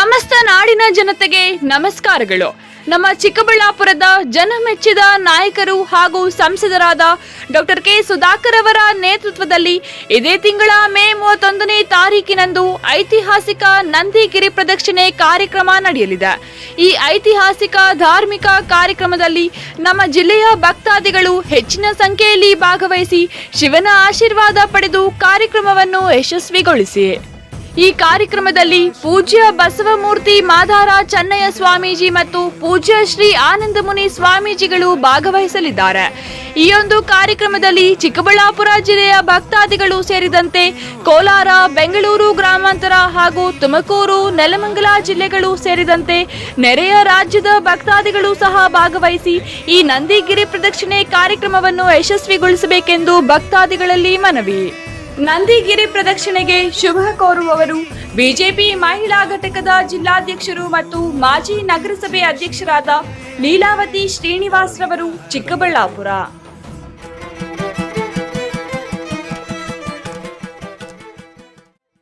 ಸಮಸ್ತ ನಾಡಿನ ಜನತೆಗೆ ನಮಸ್ಕಾರಗಳು. ನಮ್ಮ ಚಿಕ್ಕಬಳ್ಳಾಪುರದ ಜನಮೆಚ್ಚಿದ ನಾಯಕರು ಹಾಗೂ ಸಂಸದರಾದ ಡಾಕ್ಟರ್ ಕೆ ಸುಧಾಕರ್ ಅವರ ನೇತೃತ್ವದಲ್ಲಿ ಇದೇ ತಿಂಗಳ ಮೇ 31ನೇ ತಾರೀಕಿನಂದು ಐತಿಹಾಸಿಕ ನಂದಿಗಿರಿ ಪ್ರದಕ್ಷಿಣೆ ಕಾರ್ಯಕ್ರಮ ನಡೆಯಲಿದೆ. ಈ ಐತಿಹಾಸಿಕ ಧಾರ್ಮಿಕ ಕಾರ್ಯಕ್ರಮದಲ್ಲಿ ನಮ್ಮ ಜಿಲ್ಲೆಯ ಭಕ್ತಾದಿಗಳು ಹೆಚ್ಚಿನ ಸಂಖ್ಯೆಯಲ್ಲಿ ಭಾಗವಹಿಸಿ ಶಿವನ ಆಶೀರ್ವಾದ ಪಡೆದು ಕಾರ್ಯಕ್ರಮವನ್ನು ಯಶಸ್ವಿಗೊಳಿಸಿ. ಈ ಕಾರ್ಯಕ್ರಮದಲ್ಲಿ ಪೂಜ್ಯ ಬಸವಮೂರ್ತಿ ಮಾದಾರ ಚನ್ನಯ್ಯ ಸ್ವಾಮೀಜಿ ಮತ್ತು ಪೂಜ್ಯ ಶ್ರೀ ಆನಂದಮುನಿ ಸ್ವಾಮೀಜಿಗಳು ಭಾಗವಹಿಸಲಿದ್ದಾರೆ. ಈ ಒಂದು ಕಾರ್ಯಕ್ರಮದಲ್ಲಿ ಚಿಕ್ಕಬಳ್ಳಾಪುರ ಜಿಲ್ಲೆಯ ಭಕ್ತಾದಿಗಳು ಸೇರಿದಂತೆ ಕೋಲಾರ, ಬೆಂಗಳೂರು ಗ್ರಾಮಾಂತರ ಹಾಗೂ ತುಮಕೂರು, ನೆಲಮಂಗಲ ಜಿಲ್ಲೆಗಳು ಸೇರಿದಂತೆ ನೆರೆಯ ರಾಜ್ಯದ ಭಕ್ತಾದಿಗಳು ಸಹ ಭಾಗವಹಿಸಿ ಈ ನಂದಿಗಿರಿ ಪ್ರದಕ್ಷಿಣೆ ಕಾರ್ಯಕ್ರಮವನ್ನು ಯಶಸ್ವಿಗೊಳಿಸಬೇಕೆಂದು ಭಕ್ತಾದಿಗಳಲ್ಲಿ ಮನವಿ. ನಂದಿಗಿರಿ ಪ್ರದಕ್ಷಿಣೆಗೆ ಶುಭ ಕೋರುವವರು ಬಿಜೆಪಿ ಮಹಿಳಾ ಘಟಕದ ಜಿಲ್ಲಾಧ್ಯಕ್ಷರು ಮತ್ತು ಮಾಜಿ ನಗರಸಭೆ ಅಧ್ಯಕ್ಷರಾದ ಲೀಲಾವತಿ ಶ್ರೀನಿವಾಸ್ ರವರು, ಚಿಕ್ಕಬಳ್ಳಾಪುರ.